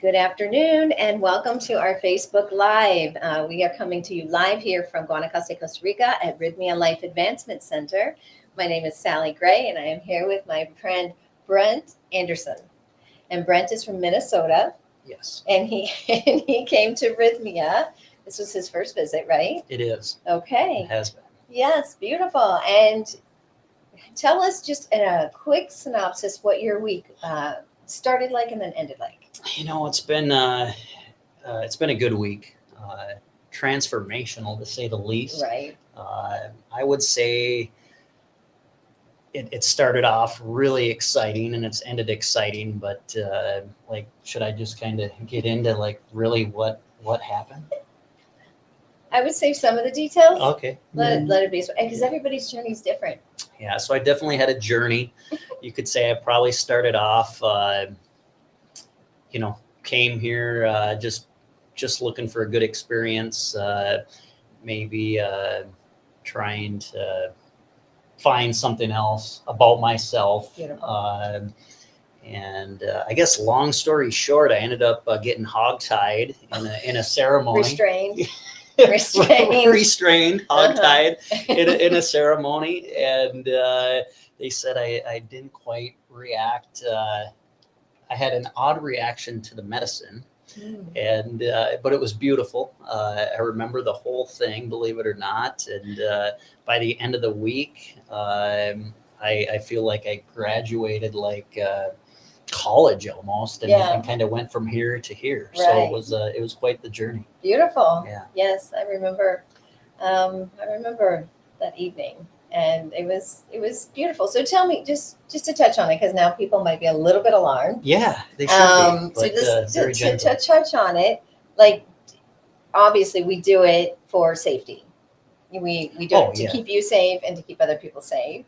Good afternoon and welcome to our Facebook Live. We are coming to you live here from Guanacaste, Costa Rica at Rythmia Life Advancement Center. My name is Sally Gray and I am here with my friend Brent Anderson. And Brent is from Minnesota. Yes, And he and he came to Rythmia. This was his first visit, right? it is. Okay. It has been. Yes, beautiful. And tell us just in a quick synopsis what your week started like and then ended like. It's been a good week, transformational to say the least. Right. I would say it started off really exciting and it's ended exciting, but should I just kind of get into like really what happened? I would save some of the details. Okay. Let it be, because everybody's journey is different. Yeah, so I definitely had a journey. You could say I probably started off, came here just looking for a good experience, maybe trying to find something else about myself. Beautiful. I guess long story short, I ended up getting hogtied in a ceremony. Restrained, hogtied in a ceremony, and they said I didn't quite react. I had an odd reaction to the medicine, and but it was beautiful. I remember the whole thing, believe it or not. And by the end of the week, I feel like I graduated like college almost, and kind of went from here to here. Right. So it was quite the journey. Beautiful. Yeah. Yes, I remember. I remember that evening, and it was beautiful. So tell me, just to touch on it, because now people might be a little bit alarmed. Yeah, they should be. So But, just very to gentle. touch on it, like obviously we do it for safety. We do it to keep you safe and to keep other people safe.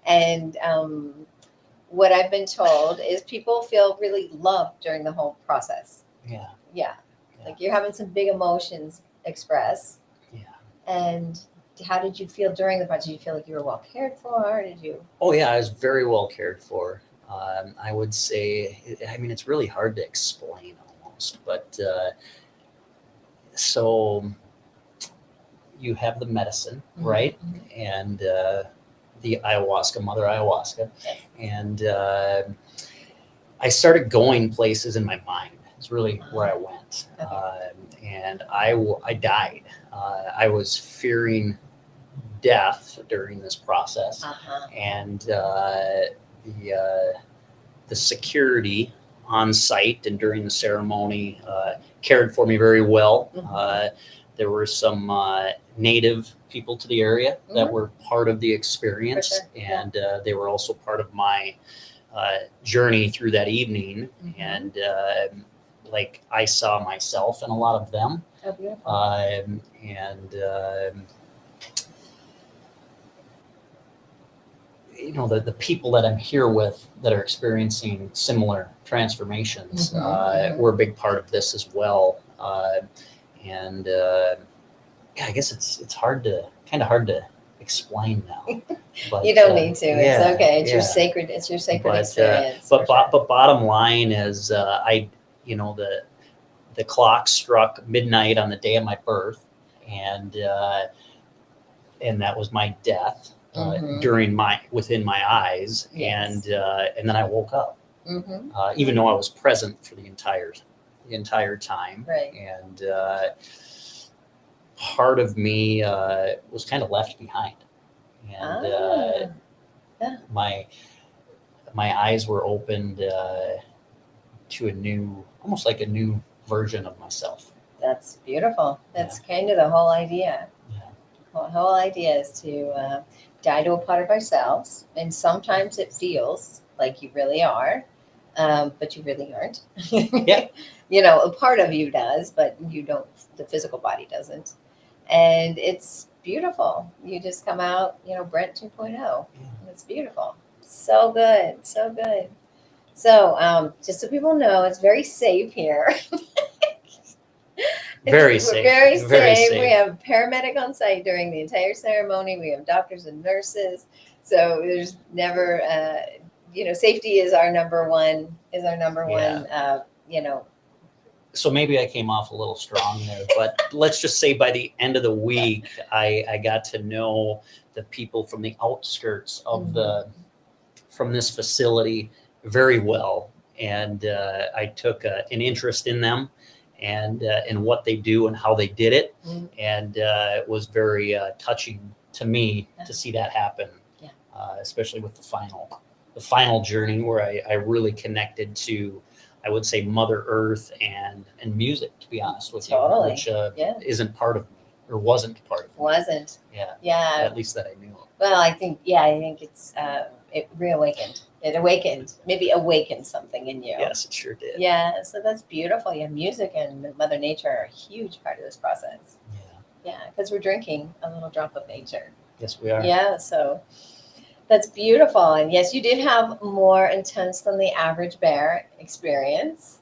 And what I've been told is people feel really loved during the whole process. Yeah. Yeah. Like you're having some big emotions express. Yeah. And how did you feel during the process? Did you feel like you were well cared for? Or did you? Oh yeah, I was very well cared for. I would say, I mean, it's really hard to explain almost, but so you have the medicine, right? Mm-hmm. And the ayahuasca, mother ayahuasca. Yes. And I started going places in my mind. It's really where I went. Okay. And I died. I was fearing death during this process. And the security on site and during the ceremony cared for me very well. There were some native people to the area that were part of the experience. For sure. And they were also part of my journey through that evening. And like I saw myself in a lot of them. Oh, beautiful. The people that I'm here with that are experiencing similar transformations were a big part of this as well. I guess it's hard to explain now. But, you don't need to. It's okay. It's your sacred. It's your sacred experience. But bottom line is, the clock struck midnight on the day of my birth, and that was my death within my eyes. Yes. And then I woke up, even though I was present for the entire time. Right. And part of me was kind of left behind, and my eyes were opened to almost like a new version of myself. That's beautiful. That's kind of the whole idea. Yeah. The whole idea is to die to a part of ourselves, and sometimes it feels like you really are, but you really aren't. Yeah. A part of you does, but you don't. The physical body doesn't, and it's beautiful. You just come out, Brent 2.0. Yeah. It's beautiful. So good, so good. So, just so people know, it's very safe here. Very safe. Very safe. We have a paramedic on site during the entire ceremony. We have doctors and nurses. So there's never, safety is our number one. so maybe I came off a little strong there, but let's just say by the end of the week, I got to know the people from the outskirts of from this facility very well. And I took an interest in them and in what they do and how they did it. And it was very touching to me to see that happen, especially with the final journey where I really connected to, I would say, Mother Earth and music, to be honest with you, which isn't part of me or wasn't part of me. Wasn't. Yeah. At least that I knew of. Well, I think it's it reawakened. It maybe awakened something in you. Yes, it sure did. Yeah, so that's beautiful. Yeah, music and Mother Nature are a huge part of this process. Yeah, because we're drinking a little drop of nature. Yes, we are. Yeah, so that's beautiful. And yes, you did have more intense than the average bear experience.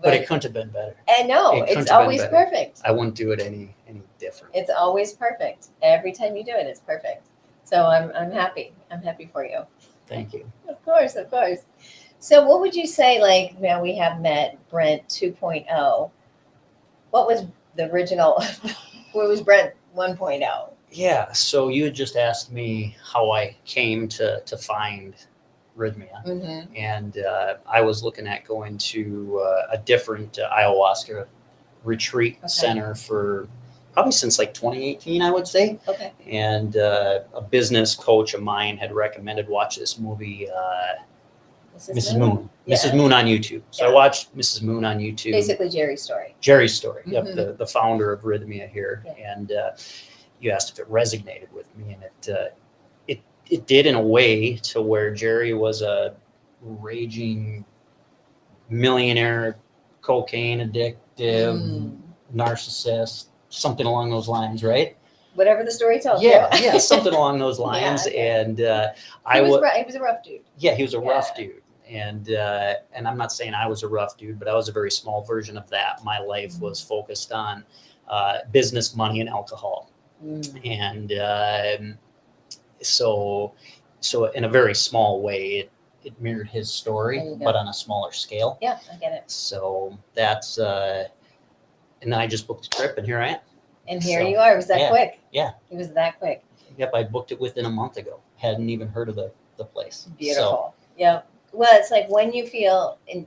But it couldn't have been better. And no, it's always perfect. I wouldn't do it any different. It's always perfect. Every time you do it, it's perfect. So I'm happy. I'm happy for you. Thank you. Of course, of course. So what would you say, like, now we have met Brent 2.0. What was the original, what was Brent 1.0? Yeah, so you had just asked me how I came to find rythmia. And I was looking at going to a different ayahuasca retreat center for probably since like 2018, I would say. Okay. And a business coach of mine had recommended watch this movie, Mrs. Moon. Yeah. Mrs. Moon on YouTube. So I watched Mrs. Moon on YouTube. Basically Jerry's story. Jerry's story. Yep, the founder of Rythmia here. Yeah. And you asked if it resonated with me, and it did, in a way, to where Jerry was a raging millionaire, cocaine addictive, narcissist, something along those lines, right? Whatever the story tells. Yeah, something along those lines. And he was a rough dude. Yeah, he was a rough dude. And I'm not saying I was a rough dude, but I was a very small version of that. My life was focused on business, money, and alcohol. And so in a very small way, it mirrored his story, but on a smaller scale. Yeah, I get it. So that's, and then I just booked a trip, and here I am. And here you are. It was that quick. Yeah. It was that quick. Yep, I booked it within a month ago. Hadn't even heard of the place. Beautiful. Yeah. Well, it's like when you feel, and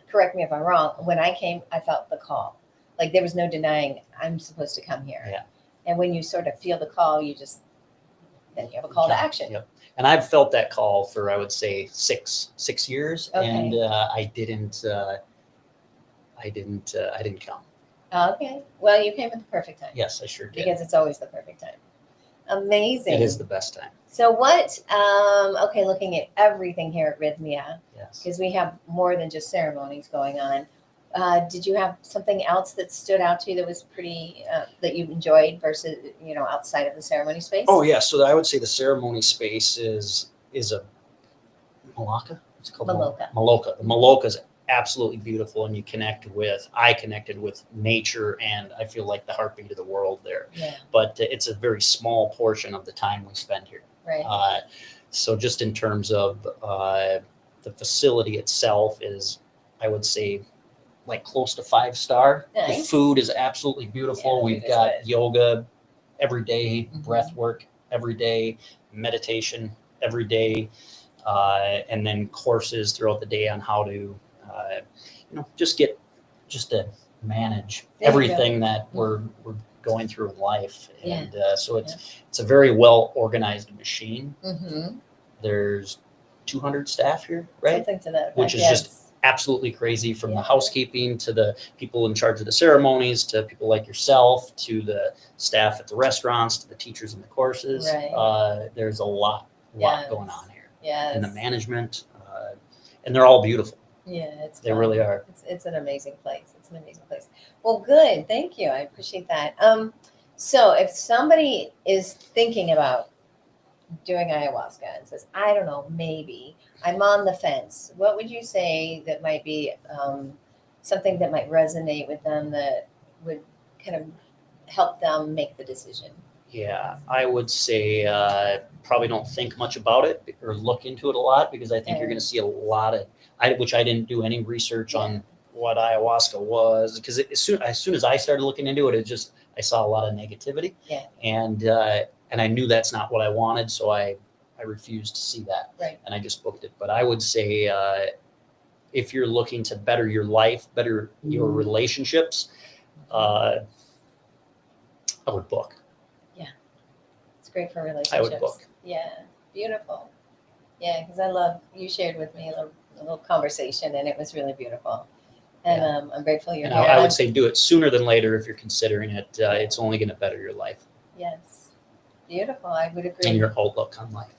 correct me if I'm wrong, when I came, I felt the call. Like there was no denying I'm supposed to come here. Yeah. And when you sort of feel the call, then you have a call to action. Yep. And I've felt that call for, I would say, six years. Okay. And I didn't come. Okay. Well, you came at the perfect time. Yes, I sure did. Because it's always the perfect time. Amazing. It is the best time. So looking at everything here at Rythmia, because we have more than just ceremonies going on. Did you have something else that stood out to you that was pretty, that you enjoyed versus, outside of the ceremony space? Oh, yeah. So I would say the ceremony space is a Malacca. It's called Maloka. Maloka. The Maloka is absolutely beautiful, and I connected with nature, and I feel like the heartbeat of the world there. Yeah. But it's a very small portion of the time we spend here. Right. So just in terms of the facility itself is, I would say, like close to 5-star. Nice. The food is absolutely beautiful. We've got yoga every day, breath work every day, meditation every day, and then courses throughout the day on how to, just to manage everything that we're going through in life. And so it's a very well organized machine. There's 200 staff here, right? Something to that effect, which is just absolutely crazy, from the housekeeping to the people in charge of the ceremonies to people like yourself to the staff at the restaurants to the teachers in the courses. Right. There's a lot going on here. Yes. And the management, and they're all beautiful. Yeah, they really are. It's an amazing place. It's an amazing place. Well, good. Thank you. I appreciate that. So if somebody is thinking about doing ayahuasca and says, I don't know, maybe I'm on the fence, what would you say that might be something that might resonate with them that would kind of help them make the decision? Yeah, I would say probably don't think much about it or look into it a lot, because I think you're going to see a lot of, which I didn't do any research on what ayahuasca was, because as soon as I started looking into it, I saw a lot of negativity. Yeah. And I knew that's not what I wanted, so I refused to see that. Right. And I just booked it. But I would say, if you're looking to better your life, better your relationships, I would book. It's great for relationships. I would book. Yeah, beautiful. Yeah, because you shared with me a little conversation, and it was really beautiful. And I'm grateful you're And here. I would say do it sooner than later if you're considering it. It's only going to better your life. Yes, beautiful. I would agree. And your outlook on life.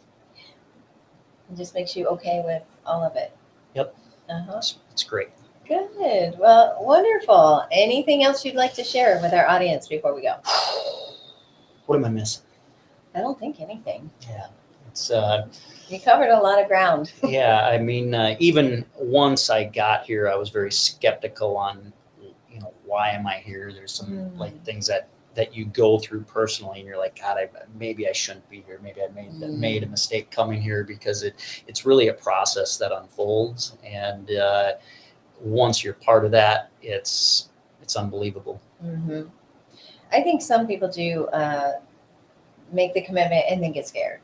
It just makes you okay with all of it. Yep. Uh-huh. It's great. Good. Well, wonderful. Anything else you'd like to share with our audience before we go? What am I missing? I don't think anything. Yeah. It's You covered a lot of ground. yeah, I mean, even once I got here, I was very skeptical on, why am I here? There's some like things that you go through personally, and you're like, God, maybe I shouldn't be here. Maybe I made a mistake coming here, because it's really a process that unfolds, and once you're part of that, it's unbelievable. Mm-hmm. I think some people do make the commitment and then get scared.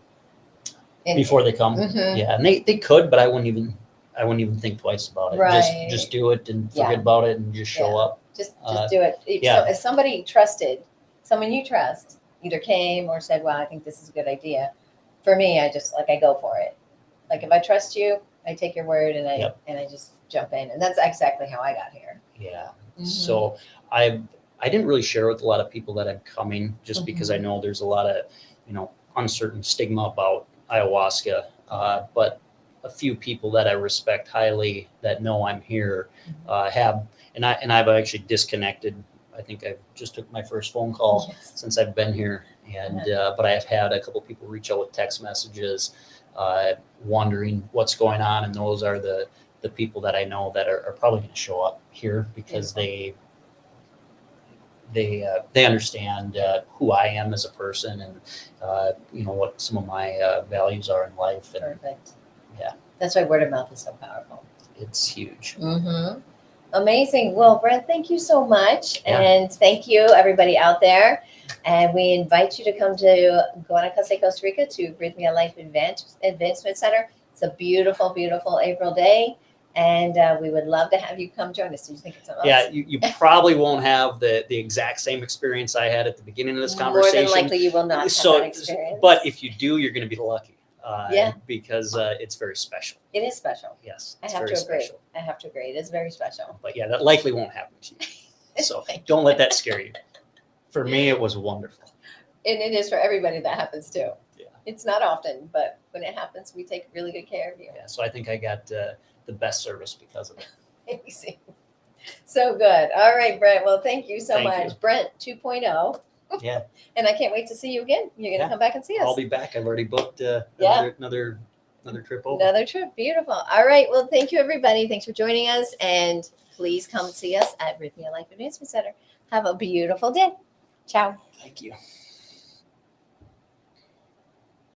Before they come. Mhm. Yeah, and they could, but I wouldn't even think twice about it. Right. Just do it and Yeah. forget about it and just show Yeah. up. Just do it. yeah. If somebody trusted, someone you trust, either came or said, "Well, I think this is a good idea." For me, I just I go for it. Like if I trust you, I take your word and I just jump in, and that's exactly how I got here. Yeah. Mhm. So I didn't really share with a lot of people that I'm coming, just because I know there's a lot of uncertain stigma about ayahuasca, but a few people that I respect highly that know I'm here have, and I've actually disconnected. I think I just took my first phone call Yes. since I've been here, and but I have had a couple people reach out with text messages, wondering what's going on, and those are the people that I know that are probably going to show up here, because they understand who I am as a person, and what some of my values are in life. And Perfect. Yeah. That's why word of mouth is so powerful. It's huge. Mm-hmm. Amazing. Well, Brent, thank you so much. Yeah. And thank you, everybody out there. And we invite you to come to Guanacaste, Costa Rica, to Rythmia Life Advancement Center. It's a beautiful, beautiful April day. And we would love to have you come join us. Do you think it's something else? Yeah, you probably won't have the exact same experience I had at the beginning of this conversation. More than likely, you will not have that experience. But if you do, you're going to be lucky. Yeah. Because it's very special. It is special. Yes, I it's have very to agree. special. I have to agree. It is very special. But yeah, that likely won't happen to you. So don't let that scare you. For me, it was wonderful. And it is for everybody that happens too. Yeah. It's not often, but when it happens, we take really good care of you. Yeah, so I think I got the best service because of it. Amazing. So good. All right, Brent. Well, thank you so Thank much. you. Brent 2.0. Yeah. And I can't wait to see you again. You're going to come back and see us. I'll be back. I've already booked another trip over. Another trip. Beautiful. All right. Well, thank you, everybody. Thanks for joining us. And please come see us at Rythmia Life Advancement Center. Have a beautiful day. Ciao. Thank you.